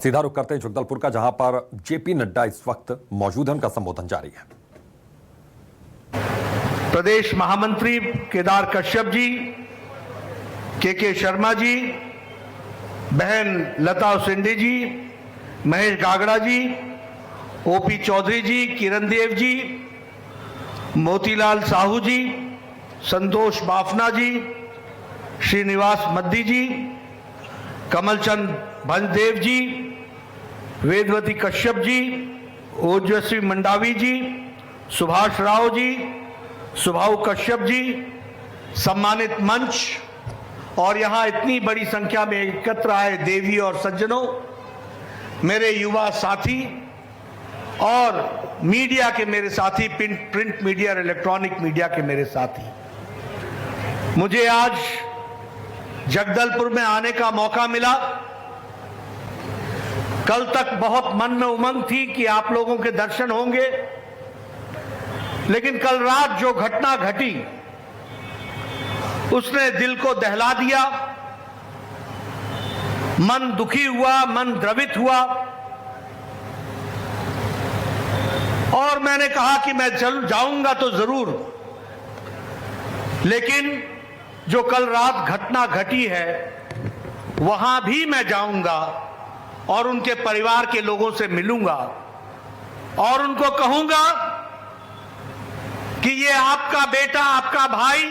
सीधा रुख करते हैं जगदलपुर का, जहां पर जेपी नड्डा इस वक्त मौजूद हैं। उनका संबोधन जारी है। प्रदेश महामंत्री केदार कश्यप जी, के शर्मा जी, बहन लता उसेंडी जी, महेश गागड़ा जी, ओपी चौधरी जी, किरण देव जी, मोतीलाल साहू जी, संतोष बाफना जी, श्रीनिवास मद्दी जी, कमलचंद भंजदेव जी, वेदवती कश्यप जी, ओजस्वी मंडावी जी, सुभाष राव जी, सुभाऊ कश्यप जी, सम्मानित मंच और यहां इतनी बड़ी संख्या में एकत्र आए देवी और सज्जनों, मेरे युवा साथी और मीडिया के मेरे साथी, प्रिंट मीडिया और इलेक्ट्रॉनिक मीडिया के मेरे साथी, मुझे आज जगदलपुर में आने का मौका मिला। कल तक बहुत मन में उमंग थी कि आप लोगों के दर्शन होंगे, लेकिन कल रात जो घटना घटी उसने दिल को दहला दिया, मन दुखी हुआ, मन द्रवित हुआ और मैंने कहा कि मैं चल जाऊंगा तो जरूर, लेकिन जो कल रात घटना घटी है वहां भी मैं जाऊंगा और उनके परिवार के लोगों से मिलूंगा और उनको कहूंगा कि ये आपका बेटा, आपका भाई,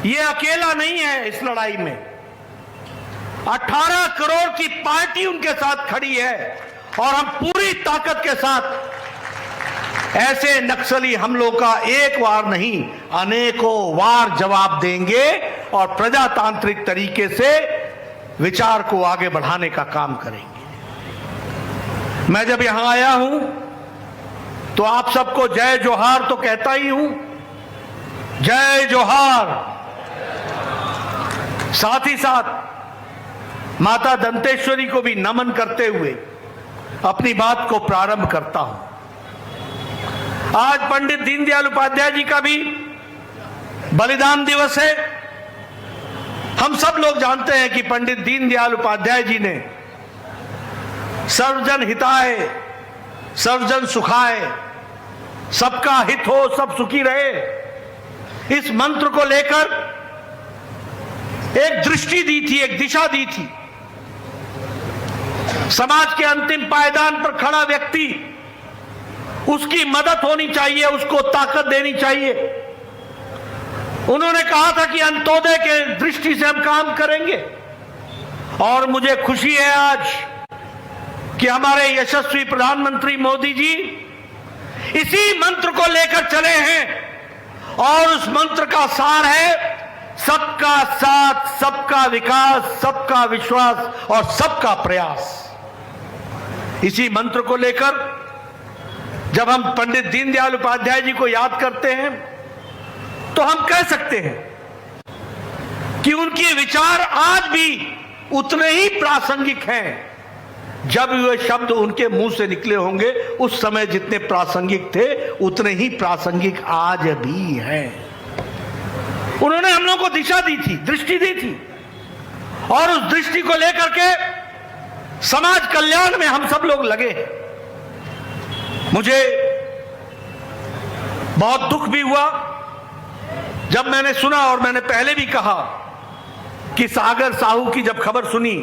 ये अकेला नहीं है इस लड़ाई में। 18 करोड़ की पार्टी उनके साथ खड़ी है और हम पूरी ताकत के साथ ऐसे नक्सली हमलों का एक बार नहीं अनेकों बार जवाब देंगे और प्रजातांत्रिक तरीके से विचार को आगे बढ़ाने का काम करेंगे। मैं जब यहां आया हूं तो आप सबको जय जोहार तो कहता ही हूं, जय जोहार। साथ ही साथ माता दंतेश्वरी को भी नमन करते हुए अपनी बात को प्रारंभ करता हूं। आज पंडित दीनदयाल उपाध्याय जी का भी बलिदान दिवस है। हम सब लोग जानते हैं कि पंडित दीनदयाल उपाध्याय जी ने सर्वजन हिताय सर्वजन सुखाय, सबका हित हो सब सुखी रहे, इस मंत्र को लेकर एक दृष्टि दी थी, एक दिशा दी थी। समाज के अंतिम पायदान पर खड़ा व्यक्ति, उसकी मदद होनी चाहिए, उसको ताकत देनी चाहिए। उन्होंने कहा था कि अंत्योदय के दृष्टि से हम काम करेंगे और मुझे खुशी है आज कि हमारे यशस्वी प्रधानमंत्री मोदी जी इसी मंत्र को लेकर चले हैं और उस मंत्र का सार है सबका साथ, सबका विकास, सबका विश्वास और सबका प्रयास। इसी मंत्र को लेकर जब हम पंडित दीनदयाल उपाध्याय जी को याद करते हैं तो हम कह सकते हैं कि उनके विचार आज भी उतने ही प्रासंगिक हैं। जब वे शब्द उनके मुंह से निकले होंगे उस समय जितने प्रासंगिक थे उतने ही प्रासंगिक आज भी हैं। उन्होंने हम लोगों को दिशा दी थी, दृष्टि दी थी और उस दृष्टि को लेकर के समाज कल्याण में हम सब लोग लगे हैं। मुझे बहुत दुख भी हुआ जब मैंने सुना, और मैंने पहले भी कहा कि सागर साहू की जब खबर सुनी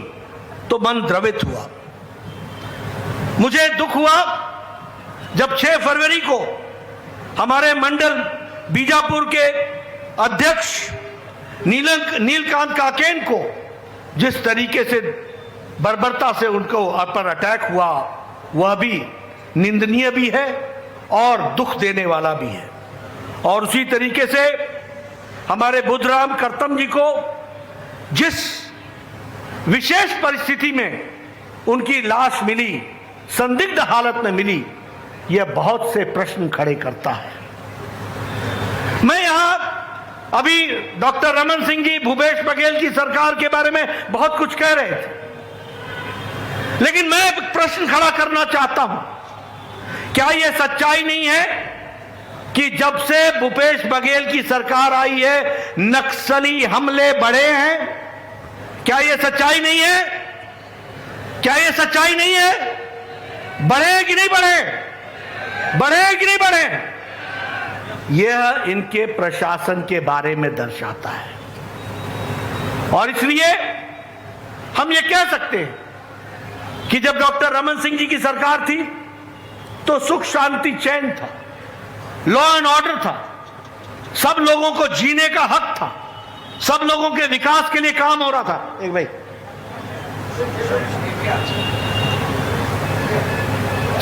तो मन द्रवित हुआ। मुझे दुख हुआ जब 6 फरवरी को हमारे मंडल बीजापुर के अध्यक्ष नीलकांत काकेन को जिस तरीके से बर्बरता से उनको पर अटैक हुआ, वह भी निंदनीय भी है और दुख देने वाला भी है। और उसी तरीके से हमारे बुद्धराम करतम जी को जिस विशेष परिस्थिति में उनकी लाश मिली, संदिग्ध हालत में मिली, यह बहुत से प्रश्न खड़े करता है। मैं यहां अभी डॉक्टर रमन सिंह जी, भूपेश बघेल की सरकार के बारे में बहुत कुछ कह रहे थे, लेकिन मैं एक प्रश्न खड़ा करना चाहता हूं। क्या यह सच्चाई नहीं है कि जब से भूपेश बघेल की सरकार आई है नक्सली हमले बढ़े हैं? क्या यह सच्चाई नहीं है? क्या ये सच्चाई नहीं है? बढ़े कि नहीं बढ़े? बढ़े कि नहीं बढ़े? यह इनके प्रशासन के बारे में दर्शाता है। और इसलिए हम ये कह सकते हैं कि जब डॉक्टर रमन सिंह जी की सरकार थी तो सुख शांति चैन था, लॉ एंड ऑर्डर था, सब लोगों को जीने का हक था, सब लोगों के विकास के लिए काम हो रहा था। एक भाई,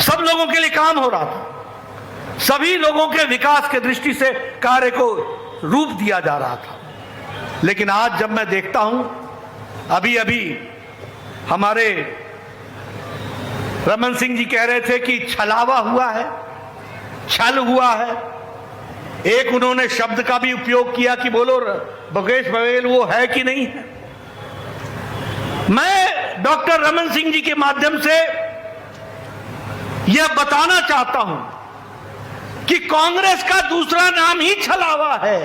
सब लोगों के लिए काम हो रहा था, सभी लोगों के विकास के दृष्टि से कार्य को रूप दिया जा रहा था। लेकिन आज जब मैं देखता हूं, अभी अभी हमारे रमन सिंह जी कह रहे थे कि छलावा हुआ है, छल हुआ है। एक उन्होंने शब्द का भी उपयोग किया कि बोलो भूपेश बघेल वो है कि नहीं है। मैं डॉक्टर रमन सिंह जी के माध्यम से यह बताना चाहता हूं कि कांग्रेस का दूसरा नाम ही छलावा है।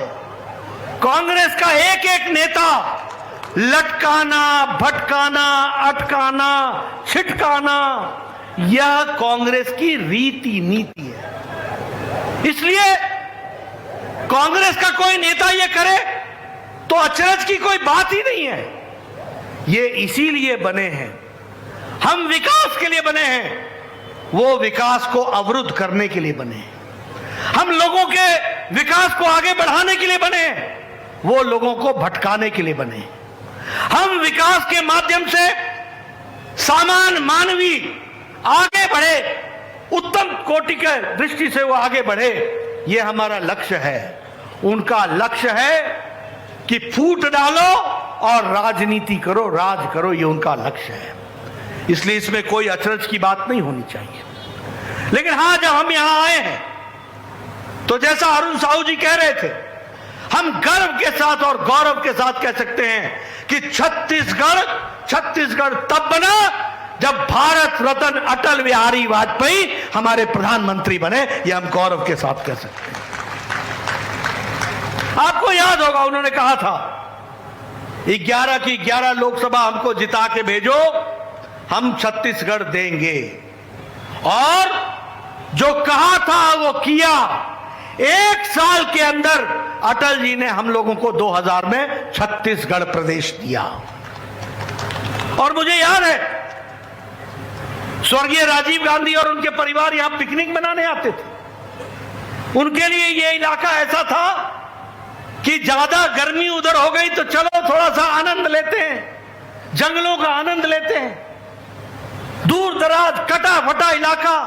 कांग्रेस का एक एक नेता लटकाना, भटकाना, अटकाना, छिटकाना, यह कांग्रेस की रीति नीति है। इसलिए कांग्रेस का कोई नेता यह करे तो अचरज की कोई बात ही नहीं है। ये इसीलिए बने हैं, हम विकास के लिए बने हैं, वो विकास को अवरुद्ध करने के लिए बने हैं। हम लोगों के विकास को आगे बढ़ाने के लिए बने हैं, वो लोगों को भटकाने के लिए बने हैं। हम विकास के माध्यम से सामान्य मानवी आगे बढ़े, उत्तम कोटि के दृष्टि से वो आगे बढ़े, ये हमारा लक्ष्य है। उनका लक्ष्य है कि फूट डालो और राजनीति करो, राज करो, ये उनका लक्ष्य है। इसलिए इसमें कोई अचरज की बात नहीं होनी चाहिए। लेकिन हां, जब हम यहां आए हैं तो जैसा अरुण साहू जी कह रहे थे, हम गर्व के साथ और गौरव के साथ कह सकते हैं कि छत्तीसगढ़ तब बना जब भारत रत्न अटल बिहारी वाजपेयी हमारे प्रधानमंत्री बने। यह हम गौरव के साथ कह सकते हैं। आपको याद होगा उन्होंने कहा था 11 की 11 लोकसभा हमको जिता के भेजो, हम छत्तीसगढ़ देंगे। और जो कहा था वो किया। 1 साल के अंदर अटल जी ने हम लोगों को 2000 में छत्तीसगढ़ प्रदेश दिया। और मुझे याद है स्वर्गीय राजीव गांधी और उनके परिवार यहां पिकनिक मनाने आते थे। उनके लिए यह इलाका ऐसा था कि ज्यादा गर्मी उधर हो गई तो चलो थोड़ा सा आनंद लेते हैं, जंगलों का आनंद लेते हैं। दूर दराज कटा फटा इलाका,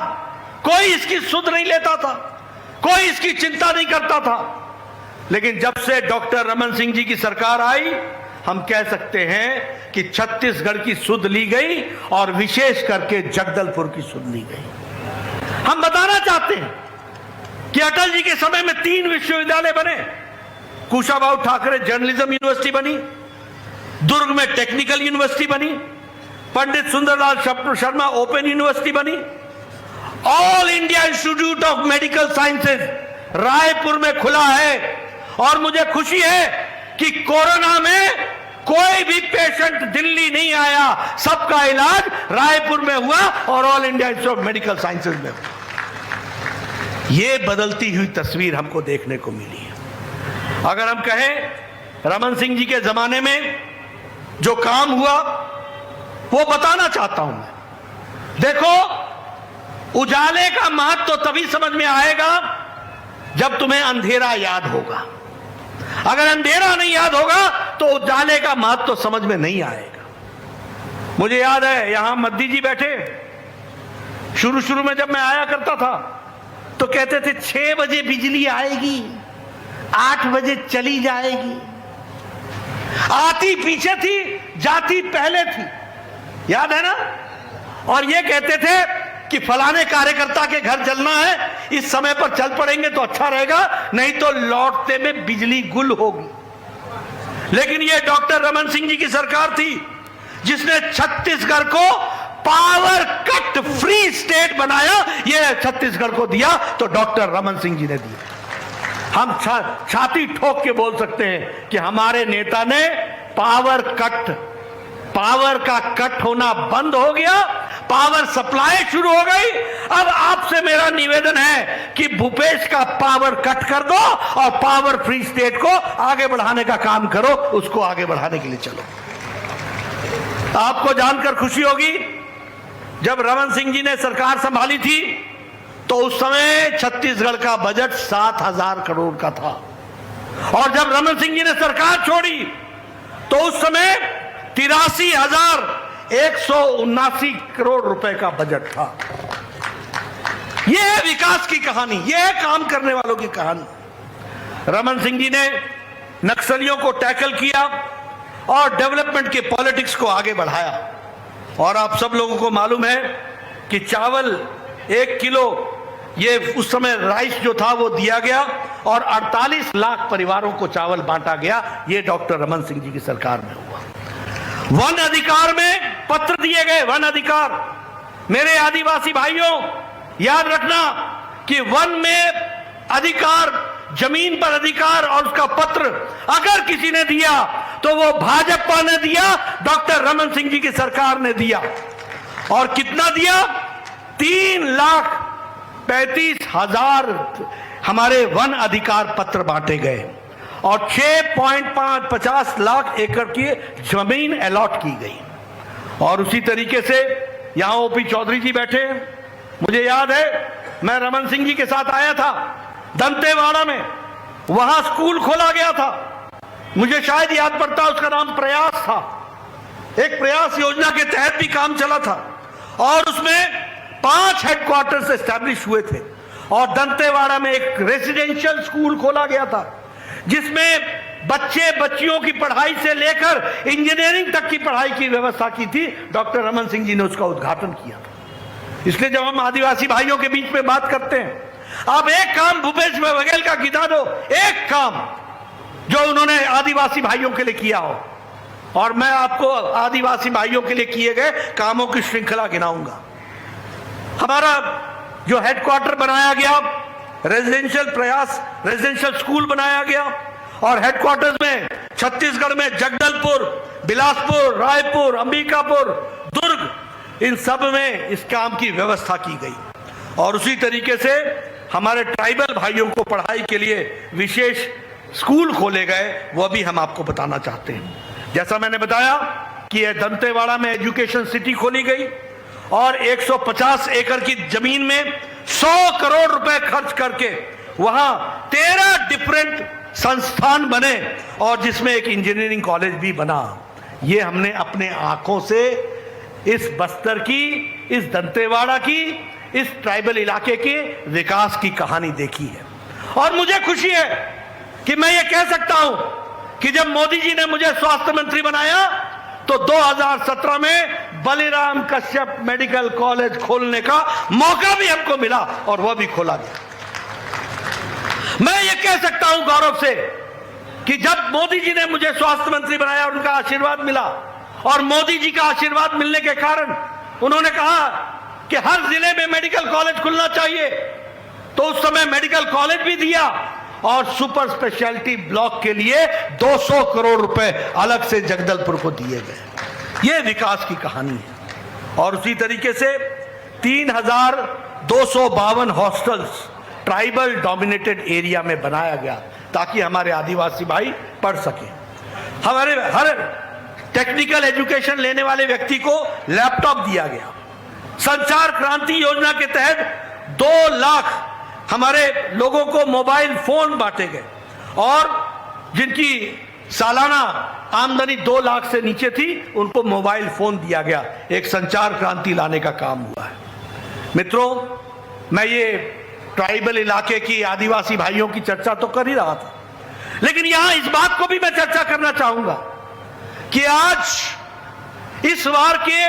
कोई इसकी सुध नहीं लेता था, कोई इसकी चिंता नहीं करता था। लेकिन जब से डॉक्टर रमन सिंह जी की सरकार आई, हम कह सकते हैं कि छत्तीसगढ़ की सुध ली गई और विशेष करके जगदलपुर की सुध ली गई। हम बताना चाहते हैं कि अटल जी के समय में 3 विश्वविद्यालय बने। कुशाभाऊ ठाकरे जर्नलिज्म यूनिवर्सिटी बनी, दुर्ग में टेक्निकल यूनिवर्सिटी बनी, पंडित सुंदरलाल शर्मा ओपन यूनिवर्सिटी बनी, all India institute of medical sciences Raipur में खुला है। और मुझे खुशी है कि कोरोना में कोई भी पेशेंट दिल्ली नहीं आया, सबका इलाज रायपुर में हुआ और all India institute of medical sciences में हुआ। यह बदलती हुई तस्वीर हमको देखने को मिली है। अगर हम कहें रमन सिंह जी के जमाने में जो काम हुआ वो बताना चाहता हूं मैं। देखो, उजाले का महत्व तो तभी समझ में आएगा जब तुम्हें अंधेरा याद होगा। अगर अंधेरा नहीं याद होगा तो उजाले का महत्व तो समझ में नहीं आएगा। मुझे याद है यहां मद्दी जी बैठे, शुरू में जब मैं आया करता था तो कहते थे 6 बजे बिजली आएगी, 8 बजे चली जाएगी। आती पीछे थी, जाती पहले थी, याद है ना। और ये कहते थे कि फलाने कार्यकर्ता के घर जलना है, इस समय पर चल पड़ेंगे तो अच्छा रहेगा, नहीं तो लौटते में बिजली गुल होगी। लेकिन ये डॉक्टर रमन सिंह जी की सरकार थी जिसने छत्तीसगढ़ को पावर कट फ्री स्टेट बनाया। ये छत्तीसगढ़ को दिया तो डॉक्टर रमन सिंह जी ने दिया। हम छाती ठोक के बोल सकते हैं कि हमारे नेता ने पावर पावर का कट होना बंद हो गया, पावर सप्लाई शुरू हो गई। अब आपसे मेरा निवेदन है कि भूपेश का पावर कट कर दो और पावर फ्री स्टेट को आगे बढ़ाने का काम करो, उसको आगे बढ़ाने के लिए चलो। आपको जानकर खुशी होगी, जब रमन सिंह जी ने सरकार संभाली थी तो उस समय छत्तीसगढ़ का बजट 7,000 करोड़ का था, और जब रमन सिंह जी ने सरकार छोड़ी तो उस समय 83,179 करोड़ रुपए का बजट था। यह है विकास की कहानी, यह है काम करने वालों की कहानी। रमन सिंह जी ने नक्सलियों को टैकल किया और डेवलपमेंट के पॉलिटिक्स को आगे बढ़ाया। और आप सब लोगों को मालूम है कि चावल 1 किलो, ये उस समय राइस जो था वो दिया गया और 48 लाख परिवारों को चावल बांटा गया। ये डॉक्टर रमन सिंह जी की सरकार में हुआ। वन अधिकार में पत्र दिए गए, वन अधिकार। मेरे आदिवासी भाइयों, याद रखना कि वन में अधिकार, जमीन पर अधिकार और उसका पत्र अगर किसी ने दिया तो वो भाजपा ने दिया, डॉक्टर रमन सिंह जी की सरकार ने दिया। और कितना दिया? 3,35,000 हमारे वन अधिकार पत्र बांटे गए और 6.50 लाख एकड़ की जमीन अलॉट की गई। और उसी तरीके से यहां ओपी चौधरी जी बैठे हैं। मुझे याद है, मैं रमन सिंह जी के साथ आया था दंतेवाड़ा में, वहां स्कूल खोला गया था। मुझे शायद याद पड़ता, उसका नाम प्रयास था। एक प्रयास योजना के तहत भी काम चला था और उसमें 5 हेडक्वार्टर्स एस्टैब्लिश हुए थे और दंतेवाड़ा में एक रेसिडेंशियल स्कूल खोला गया था जिसमें बच्चे बच्चियों की पढ़ाई से लेकर इंजीनियरिंग तक की पढ़ाई की व्यवस्था की थी। डॉक्टर रमन सिंह जी ने उसका उद्घाटन किया था। इसलिए जब हम आदिवासी भाइयों के बीच में बात करते हैं, आप एक काम भूपेश बघेल का गिना दो, एक काम जो उन्होंने आदिवासी भाइयों के लिए किया हो, और मैं आपको आदिवासी भाइयों के लिए किए गए कामों की श्रृंखला गिनाऊंगा। हमारा जो हेडक्वार्टर बनाया गया, रेजिडेंशियल प्रयास रेजिडेंशियल स्कूल बनाया गया और हेडक्वार्टर्स में छत्तीसगढ़ में जगदलपुर, बिलासपुर, रायपुर, अंबिकापुर, दुर्ग, इन सब में इस काम की व्यवस्था की गई। और उसी तरीके से हमारे ट्राइबल भाइयों को पढ़ाई के लिए विशेष स्कूल खोले गए, वह भी हम आपको बताना चाहते हैं। जैसा मैंने बताया कि यह दंतेवाड़ा में एजुकेशन सिटी खोली गई और 150 एकड़ की जमीन में 100 करोड़ रुपए खर्च करके वहां 13 डिफरेंट संस्थान बने और जिसमें एक इंजीनियरिंग कॉलेज भी बना। ये हमने अपने आंखों से इस बस्तर की, इस दंतेवाड़ा की, इस ट्राइबल इलाके के विकास की कहानी देखी है। और मुझे खुशी है कि मैं ये कह सकता हूं कि जब मोदी जी ने मुझे स्वास्थ्य मंत्री बनाया तो 2017 में बलिराम कश्यप मेडिकल कॉलेज खोलने का मौका भी हमको मिला और वह भी खोला गया। मैं ये कह सकता हूं गौरव से कि जब मोदी जी ने मुझे स्वास्थ्य मंत्री बनाया, उनका आशीर्वाद मिला और मोदी जी का आशीर्वाद मिलने के कारण उन्होंने कहा कि हर जिले में मेडिकल कॉलेज खुलना चाहिए, तो उस समय मेडिकल कॉलेज भी दिया और सुपर स्पेशलिटी ब्लॉक के लिए 200 करोड़ रुपए अलग से जगदलपुर को दिए गए। यह विकास की कहानी है। और उसी तरीके से 3,252 हॉस्टल्स ट्राइबल डोमिनेटेड एरिया में बनाया गया ताकि हमारे आदिवासी भाई पढ़ सकें। हमारे हर टेक्निकल एजुकेशन लेने वाले व्यक्ति को लैपटॉप दिया गया। संचार क्रांति योजना के तहत 2 लाख हमारे लोगों को मोबाइल फोन बांटे गए और जिनकी सालाना आमदनी 2 लाख से नीचे थी उनको मोबाइल फोन दिया गया। एक संचार क्रांति लाने का काम हुआ है। मित्रों, मैं ये ट्राइबल इलाके की आदिवासी भाइयों की चर्चा तो कर ही रहा था, लेकिन यहां इस बात को भी मैं चर्चा करना चाहूंगा कि आज इस बार के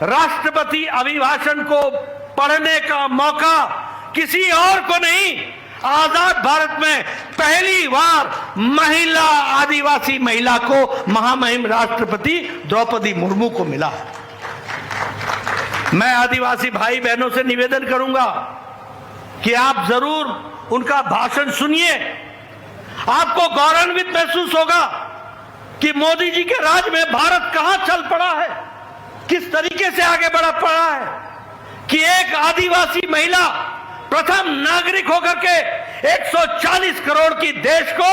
राष्ट्रपति अभिभाषण को पढ़ने का मौका किसी और को नहीं, आजाद भारत में पहली बार महिला, आदिवासी महिला को महामहिम राष्ट्रपति द्रौपदी मुर्मू को मिला। मैं आदिवासी भाई बहनों से निवेदन करूंगा कि आप जरूर उनका भाषण सुनिए, आपको गौरवान्वित महसूस होगा कि मोदी जी के राज में भारत कहां चल पड़ा है, किस तरीके से आगे बढ़ा पड़ा है कि एक आदिवासी महिला प्रथम नागरिक होकर के 140 करोड़ की देश को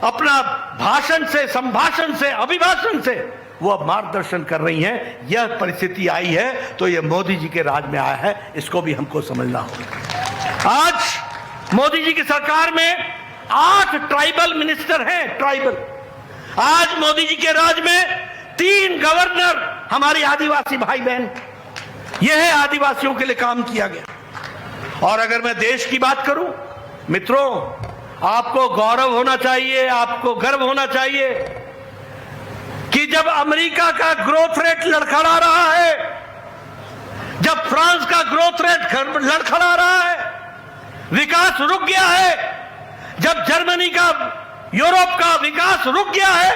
अपना भाषण से, संभाषण से, अभिभाषण से वो अब मार्गदर्शन कर रही हैं। यह परिस्थिति आई है तो यह मोदी जी के राज में आया है, इसको भी हमको समझना होगा। आज मोदी जी की सरकार में 8 ट्राइबल मिनिस्टर हैं, ट्राइबल। आज मोदी जी के राज में 3 गवर्नर हमारी आदिवासी भाई बहन, यह है आदिवासियों के लिए काम किया गया। और अगर मैं देश की बात करूं, मित्रों, आपको गौरव होना चाहिए, आपको गर्व होना चाहिए कि जब अमेरिका का ग्रोथ रेट लड़खड़ा रहा है, जब फ्रांस का ग्रोथ रेट लड़खड़ा रहा है, विकास रुक गया है, जब जर्मनी का, यूरोप का विकास रुक गया है,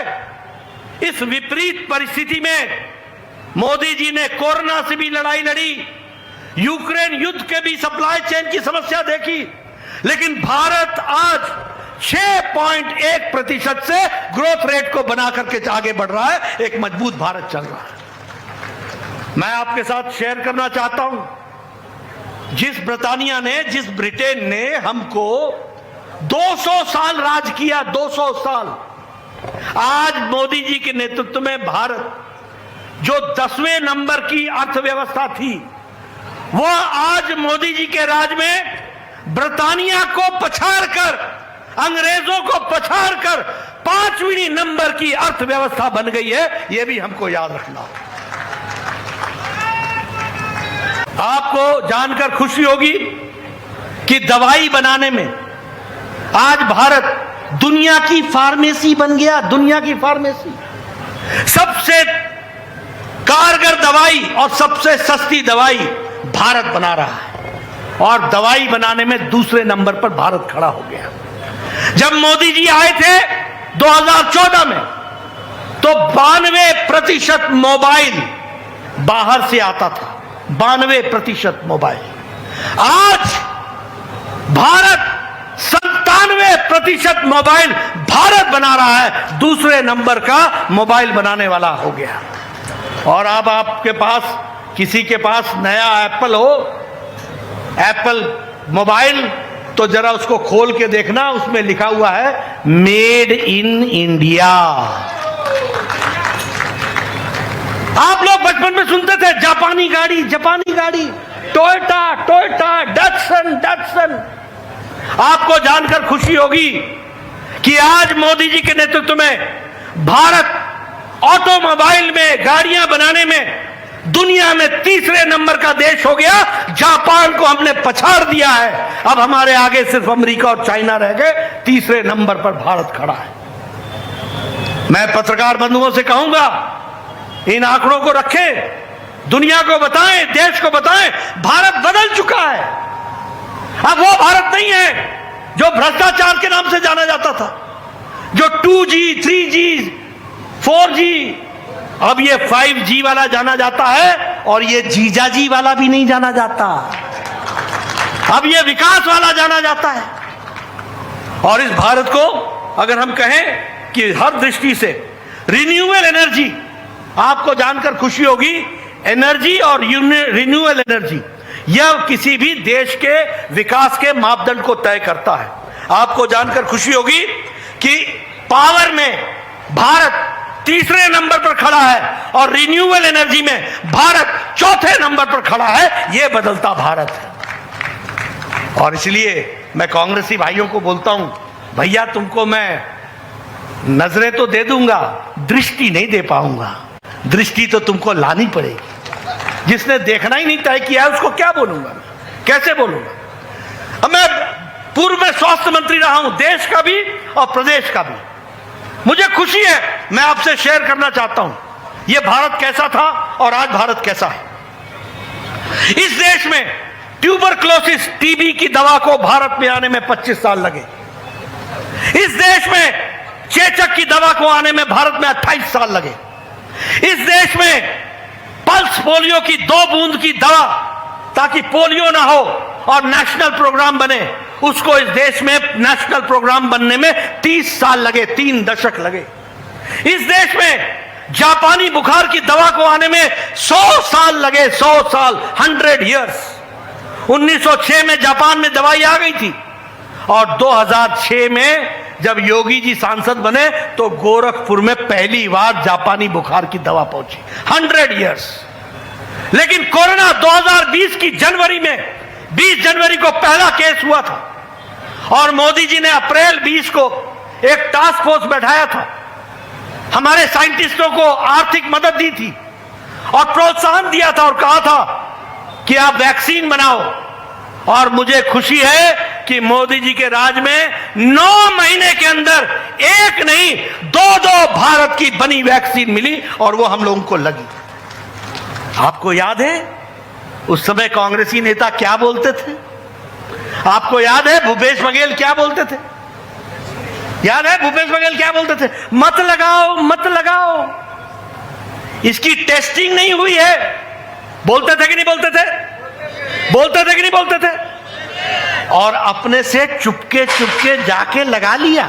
इस विपरीत परिस्थिति में मोदी जी ने कोरोना से भी लड़ाई लड़ी, यूक्रेन युद्ध के भी सप्लाई चेन की समस्या देखी, लेकिन भारत आज 6.1% से ग्रोथ रेट को बना करके आगे बढ़ रहा है। एक मजबूत भारत चल रहा है। मैं आपके साथ शेयर करना चाहता हूं, जिस ब्रिटानिया ने, जिस ब्रिटेन ने हमको 200 साल राज किया, 200 साल, आज मोदी जी के नेतृत्व में भारत जो 10वें नंबर की अर्थव्यवस्था थी, वो आज मोदी जी के राज में ब्रिटानिया को पछाड़कर, अंग्रेजों को पछाड़कर 5वीं नंबर की अर्थव्यवस्था बन गई है। यह भी हमको याद रखना होगा। आपको जानकर खुशी होगी कि दवाई बनाने में आज भारत दुनिया की फार्मेसी बन गया, दुनिया की फार्मेसी। सबसे कारगर दवाई और सबसे सस्ती दवाई भारत बना रहा है, और दवाई बनाने में दूसरे नंबर पर भारत खड़ा हो गया। जब मोदी जी आए थे 2014 में, तो 92% मोबाइल बाहर से आता था, 92% मोबाइल। आज भारत 97% मोबाइल भारत बना रहा है, दूसरे नंबर का मोबाइल बनाने वाला हो गया। और अब आपके पास, किसी के पास नया एप्पल हो, एप्पल मोबाइल, तो जरा उसको खोल के देखना, उसमें लिखा हुआ है मेड इन इंडिया। आप लोग बचपन में सुनते थे जापानी गाड़ी, जापानी गाड़ी, टोयोटा, टोयोटा, डटसन, डटसन। आपको जानकर खुशी होगी कि आज मोदी जी के नेतृत्व में भारत ऑटोमोबाइल में, गाड़ियां बनाने में दुनिया में तीसरे नंबर का देश हो गया। जापान को हमने पछाड़ दिया है, अब हमारे आगे सिर्फ अमेरिका और चाइना रह गए, तीसरे नंबर पर भारत खड़ा है। मैं पत्रकार बंधुओं से कहूंगा, इन आंकड़ों को रखें, दुनिया को बताएं, देश को बताएं, भारत बदल चुका है। अब वो भारत नहीं है जो भ्रष्टाचार के नाम से जाना जाता था, जो 2G, 3G, 4G, अब ये 5G वाला जाना जाता है, और ये जीजाजी वाला भी नहीं जाना जाता, अब ये विकास वाला जाना जाता है। और इस भारत को अगर हम कहें कि हर दृष्टि से रिन्यूएबल एनर्जी, आपको जानकर खुशी होगी, एनर्जी और रिन्यूएबल एनर्जी यह किसी भी देश के विकास के मापदंड को तय करता है। आपको जानकर खुशी होगी कि पावर में भारत तीसरे नंबर पर खड़ा है, और रिन्यूएबल एनर्जी में भारत चौथे नंबर पर खड़ा है। यह बदलता भारत है। और इसलिए मैं कांग्रेसी भाइयों को बोलता हूं, भैया तुमको मैं नजरें तो दे दूंगा, दृष्टि नहीं दे पाऊंगा। दृष्टि तो तुमको लानी पड़ेगी। जिसने देखना ही नहीं तय किया है उसको क्या बोलूंगा, कैसे बोलूंगा। अब मैं पूर्व में स्वास्थ्य मंत्री रहा हूं, देश का भी और प्रदेश का भी। मुझे खुशी है, मैं आपसे शेयर करना चाहता हूं यह भारत कैसा था और आज भारत कैसा है। इस देश में ट्यूबरक्लोसिस, टीबी की दवा को भारत में आने में 25 साल लगे। इस देश में चेचक की दवा को आने में भारत में 28 साल लगे। इस देश में पल्स पोलियो की 2 बूंद की दवा, ताकि पोलियो ना हो और नेशनल प्रोग्राम बने, उसको इस देश में नेशनल प्रोग्राम बनने में 30 साल लगे, 3 दशक लगे। इस देश में जापानी बुखार की दवा को आने में 100 साल लगे, 100 साल, 100 years। 1906 में जापान में दवाई आ गई थी और 2006 में जब योगी जी सांसद बने तो गोरखपुर में पहली बार जापानी बुखार की दवा पहुंची। 100 years। लेकिन कोरोना 2020 की जनवरी में 20 जनवरी को पहला केस हुआ था और मोदी जी ने अप्रैल 20 को एक टास्क फोर्स बैठाया था, हमारे साइंटिस्टों को आर्थिक मदद दी थी और प्रोत्साहन दिया था और कहा था कि आप वैक्सीन बनाओ। और मुझे खुशी है कि मोदी जी के राज में 9 महीने के अंदर एक नहीं 2 भारत की बनी वैक्सीन मिली और वो हम लोगों को लगी। आपको याद है उस समय कांग्रेसी नेता क्या बोलते थे? आपको याद है भूपेश बघेल क्या बोलते थे? याद है भूपेश बघेल क्या बोलते थे? मत लगाओ, मत लगाओ, इसकी टेस्टिंग नहीं हुई है। बोलते थे कि नहीं बोलते थे? बोलते थे कि नहीं बोलते थे? और अपने से चुपके चुपके जाके लगा लिया।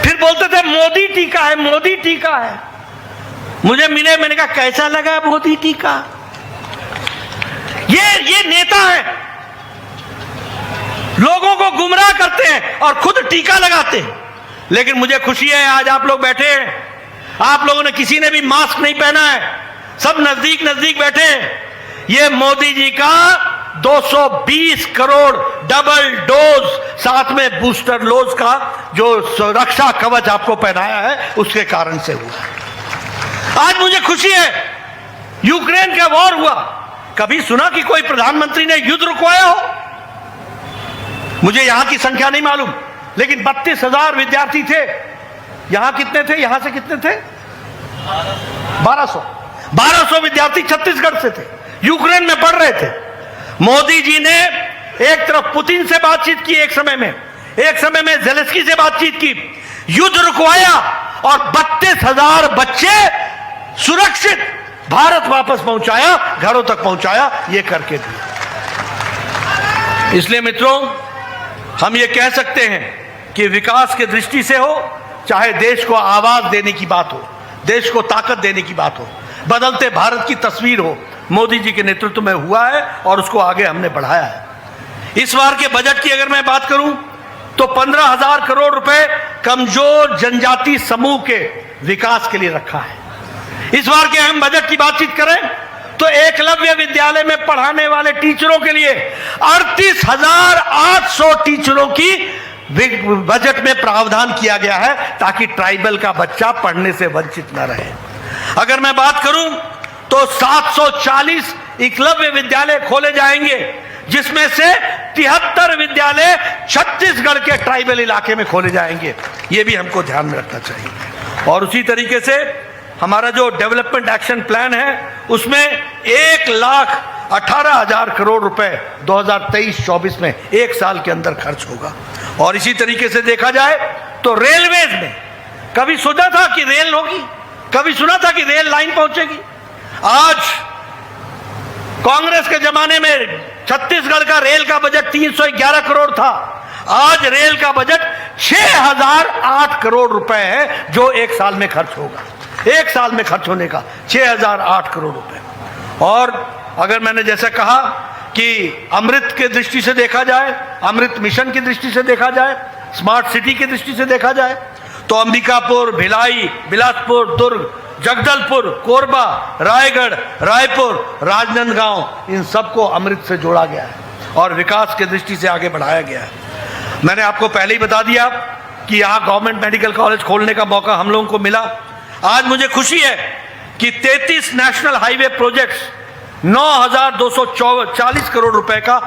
फिर बोलते थे मोदी टीका है, मोदी टीका है। मुझे मिले, मैंने कहा कैसा लगा मोदी टीका? ये नेता है, लोगों को गुमराह करते हैं और खुद टीका लगाते हैं। लेकिन मुझे खुशी है आज आप लोग बैठे हैं, आप लोगों ने किसी ने भी मास्क नहीं पहना है, सब नजदीक नजदीक बैठे हैं। ये मोदी जी का 220 करोड़ डबल डोज साथ में बूस्टर डोज का जो सुरक्षा कवच आपको पहनाया है उसके कारण से हुआ। आज मुझे खुशी है यूक्रेन का वॉर हुआ, कभी सुना कि कोई प्रधानमंत्री ने युद्ध रुकवाया हो? मुझे यहां की संख्या नहीं मालूम, लेकिन 32,000 विद्यार्थी थे। यहां कितने थे? यहां से कितने थे? 1200 विद्यार्थी छत्तीसगढ़ से थे, यूक्रेन में पढ़ रहे थे। मोदी जी ने एक तरफ पुतिन से बातचीत की, एक समय में ज़ेलेंस्की से बातचीत की, युद्ध रुकवाया और 32,000 बच्चे सुरक्षित भारत वापस पहुंचाया, घरों तक पहुंचाया, ये करके दिया। इसलिए मित्रों, हम ये कह सकते हैं कि विकास की दृष्टि से हो, चाहे देश को आवाज देने की बात हो, देश को ताकत देने की बात हो, बदलते भारत की तस्वीर हो, मोदी जी के नेतृत्व में हुआ है और उसको आगे हमने बढ़ाया है। इस बार के बजट की अगर मैं बात करूं तो 15,000 करोड़ रुपए कमजोर जनजाति समूह के विकास के लिए रखा है। इस बार के अहम बजट की बातचीत करें तो एकलव्य विद्यालय में पढ़ाने वाले टीचरों के लिए 38,800 टीचरों की बजट में प्रावधान किया गया है ताकि ट्राइबल का बच्चा पढ़ने से वंचित न रहे। अगर मैं बात करूं तो 740 एकलव्य विद्यालय खोले जाएंगे, जिसमें से 73 विद्यालय छत्तीसगढ़ के ट्राइबल इलाके में खोले जाएंगे। यह भी हमको ध्यान में रखना चाहिए। और उसी तरीके से हमारा जो डेवलपमेंट एक्शन प्लान है उसमें 1,18,000 करोड़ रुपए 2023-24 में एक साल के अंदर खर्च होगा। और इसी तरीके से देखा जाए तो रेलवेज में कभी सोचा था कि रेल होगी, कभी सुना था कि रेल लाइन पहुंचेगी? आज कांग्रेस के जमाने में छत्तीसगढ़ का रेल का बजट 311 करोड़ था, आज रेल का बजट 6,008 करोड़ रुपए है जो एक साल में खर्च होगा। एक साल में खर्च होने का 6,008 करोड़ रुपए। और अगर मैंने जैसा कहा कि अमृत के दृष्टि से देखा जाए, अमृत मिशन की दृष्टि से देखा जाए, स्मार्ट सिटी की दृष्टि से देखा जाए तो अंबिकापुर, भिलाई, बिलासपुर, दुर्ग, जगदलपुर, कोरबा, रायगढ़, रायपुर, राजनांदगांव, इन सबको अमृत से जोड़ा गया है और विकास की दृष्टि से आगे बढ़ाया गया है। मैंने आपको पहले ही बता दिया कि यहाँ गवर्नमेंट मेडिकल कॉलेज खोलने का मौका हम लोगों को मिला। आज मुझे खुशी है कि 33 नेशनल हाईवे प्रोजेक्ट्स 9,240 करोड़ रुपए का